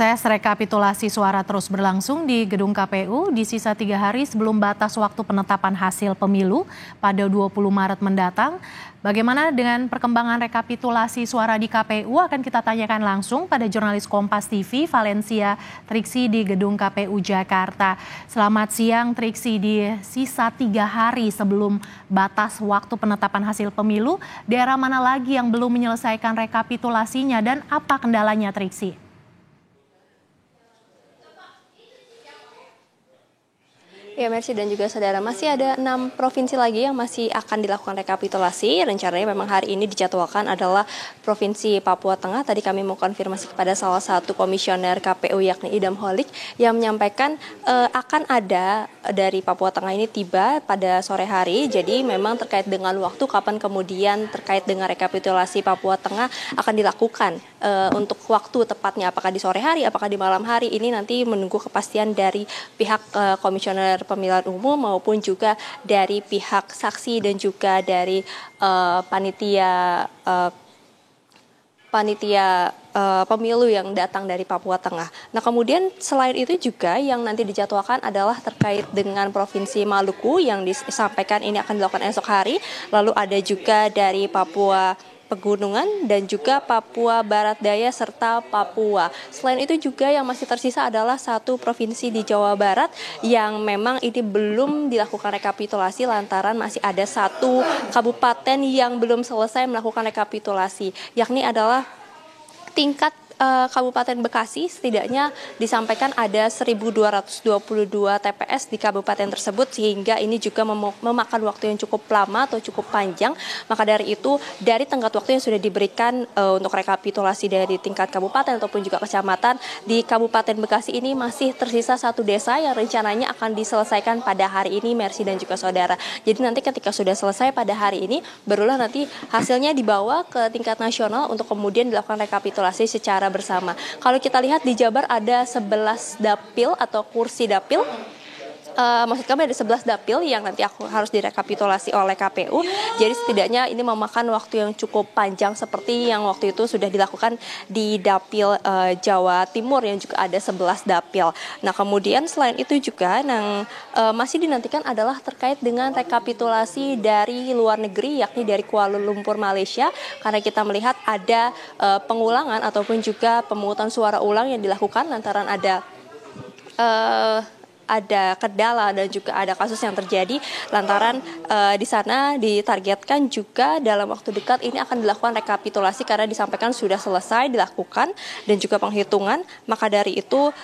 Proses rekapitulasi suara terus berlangsung di gedung KPU di sisa 3 hari sebelum batas waktu penetapan hasil pemilu pada 20 Maret mendatang. Bagaimana dengan perkembangan rekapitulasi suara di KPU akan kita tanyakan langsung pada jurnalis Kompas TV Valencia Triksi di gedung KPU Jakarta. Selamat siang Triksi, di sisa 3 hari sebelum batas waktu penetapan hasil pemilu, daerah mana lagi yang belum menyelesaikan rekapitulasinya dan apa kendalanya Triksi? Ya, Mercy dan juga saudara, masih ada 6 provinsi lagi yang masih akan dilakukan rekapitulasi. Rencananya memang hari ini dijadwalkan adalah Provinsi Papua Tengah. Tadi kami mau konfirmasi kepada salah satu komisioner KPU yakni Idam Holik yang menyampaikan akan ada dari Papua Tengah ini tiba pada sore hari. Jadi memang terkait dengan waktu kapan kemudian terkait dengan rekapitulasi Papua Tengah akan dilakukan untuk waktu tepatnya, apakah di sore hari, apakah di malam hari, ini nanti menunggu kepastian dari pihak komisioner pemilihan umum maupun juga dari pihak saksi dan juga dari panitia pemilu yang datang dari Papua Tengah. Nah, kemudian selain itu juga yang nanti dijadwalkan adalah terkait dengan Provinsi Maluku yang disampaikan ini akan dilakukan esok hari. Lalu ada juga dari Papua Pegunungan dan juga Papua Barat Daya serta Papua. Selain itu juga yang masih tersisa adalah satu provinsi di Jawa Barat yang memang ini belum dilakukan rekapitulasi lantaran masih ada satu kabupaten yang belum selesai melakukan rekapitulasi, yakni adalah tingkat Kabupaten Bekasi. Setidaknya disampaikan ada 1.222 TPS di kabupaten tersebut, sehingga ini juga memakan waktu yang cukup lama atau cukup panjang. Maka dari itu, dari tenggat waktu yang sudah diberikan untuk rekapitulasi dari tingkat kabupaten ataupun juga kecamatan, di Kabupaten Bekasi ini masih tersisa satu desa yang rencananya akan diselesaikan pada hari ini, Mercy dan juga saudara. Jadi nanti ketika sudah selesai pada hari ini, barulah nanti hasilnya dibawa ke tingkat nasional untuk kemudian dilakukan rekapitulasi secara bersama. Kalau kita lihat di Jabar ada 11 dapil atau kursi dapil. Maksud kami ada 11 dapil yang nanti harus direkapitulasi oleh KPU. Jadi setidaknya ini memakan waktu yang cukup panjang seperti yang waktu itu sudah dilakukan di dapil Jawa Timur yang juga ada 11 dapil. Nah, kemudian selain itu juga yang masih dinantikan adalah terkait dengan rekapitulasi dari luar negeri, yakni dari Kuala Lumpur, Malaysia, karena kita melihat ada pengulangan ataupun juga pemungutan suara ulang yang dilakukan lantaran ada kendala dan juga ada kasus yang terjadi lantaran di sana ditargetkan juga dalam waktu dekat ini akan dilakukan rekapitulasi karena disampaikan sudah selesai dilakukan dan juga penghitungan. Maka dari itu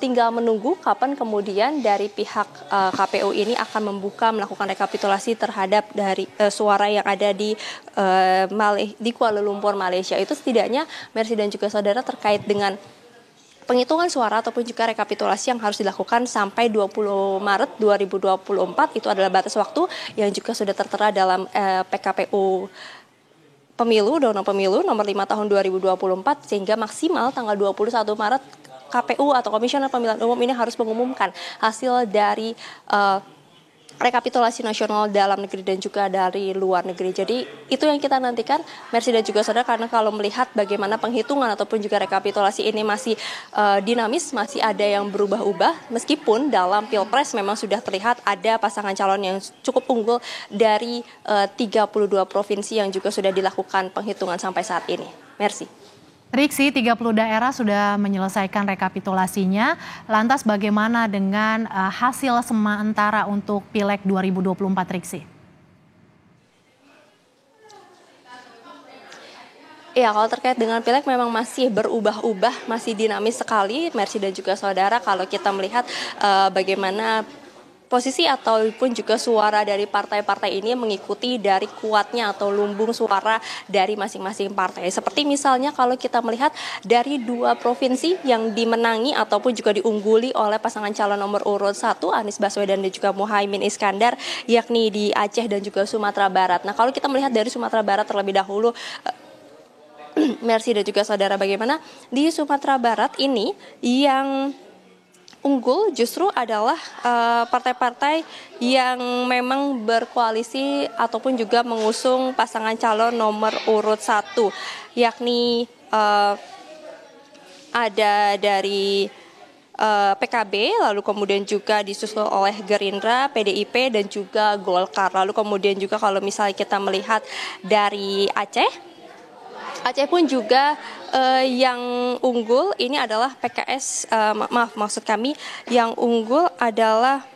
tinggal menunggu kapan kemudian dari pihak KPU ini akan melakukan rekapitulasi terhadap dari suara yang ada di Kuala Lumpur, Malaysia. Itu setidaknya Mercy dan juga saudara terkait dengan penghitungan suara ataupun juga rekapitulasi yang harus dilakukan sampai 20 Maret 2024 itu adalah batas waktu yang juga sudah tertera dalam PKPU Pemilu, Undang-Undang Pemilu nomor 5 tahun 2024, sehingga maksimal tanggal 21 Maret KPU atau Komisioner Pemilihan Umum ini harus mengumumkan hasil dari rekapitulasi nasional dalam negeri dan juga dari luar negeri. Jadi itu yang kita nantikan, Mercy dan juga saudara, karena kalau melihat bagaimana penghitungan ataupun juga rekapitulasi ini masih dinamis, masih ada yang berubah-ubah, meskipun dalam Pilpres memang sudah terlihat ada pasangan calon yang cukup unggul dari 32 provinsi yang juga sudah dilakukan penghitungan sampai saat ini. Mercy. Triksi, 30 daerah sudah menyelesaikan rekapitulasinya. Lantas bagaimana dengan hasil sementara untuk Pileg 2024, Triksi? Ya, kalau terkait dengan Pileg memang masih berubah-ubah, masih dinamis sekali, Mercy dan juga saudara, kalau kita melihat bagaimana posisi ataupun juga suara dari partai-partai ini mengikuti dari kuatnya atau lumbung suara dari masing-masing partai. Seperti misalnya kalau kita melihat dari 2 provinsi yang dimenangi ataupun juga diungguli oleh pasangan calon nomor urut 1 Anies Baswedan dan juga Muhaimin Iskandar, yakni di Aceh dan juga Sumatera Barat. Nah, kalau kita melihat dari Sumatera Barat terlebih dahulu, Mercy dan juga saudara, bagaimana di Sumatera Barat ini yang unggul justru adalah partai-partai yang memang berkoalisi ataupun juga mengusung pasangan calon nomor urut 1, yakni ada dari PKB, lalu kemudian juga disusul oleh Gerindra, PDIP, dan juga Golkar. Lalu kemudian juga kalau misalnya kita melihat dari Aceh pun juga yang unggul ini adalah PKS, maksud kami yang unggul adalah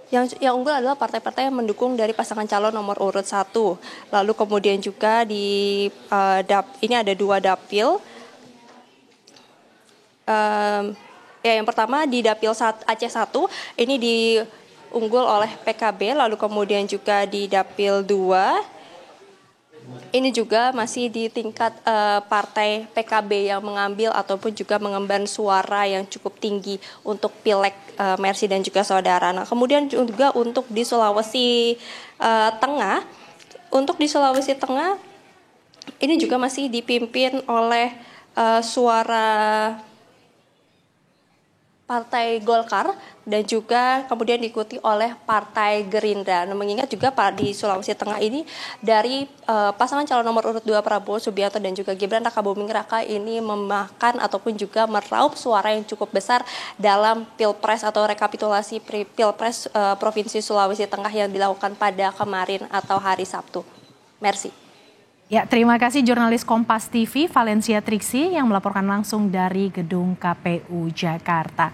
Yang unggul adalah partai-partai yang mendukung dari pasangan calon nomor urut 1. Lalu kemudian juga ini ada 2 dapil. Yang pertama di dapil Aceh 1 ini diunggul oleh PKB, lalu kemudian juga di dapil 2 ini juga masih di tingkat partai PKB yang mengambil ataupun juga mengemban suara yang cukup tinggi untuk Pileg Mercy dan juga saudara. Nah, kemudian juga untuk di Sulawesi Tengah, ini juga masih dipimpin oleh suara Partai Golkar dan juga kemudian diikuti oleh Partai Gerindra. Nah, mengingat juga di Sulawesi Tengah ini dari pasangan calon nomor urut 2 Prabowo Subianto dan juga Gibran Rakabuming Raka ini memakan ataupun juga meraup suara yang cukup besar dalam Pilpres atau rekapitulasi Pilpres Provinsi Sulawesi Tengah yang dilakukan pada kemarin atau hari Sabtu. Mercy. Ya, terima kasih jurnalis Kompas TV Valencia Triksi yang melaporkan langsung dari Gedung KPU Jakarta.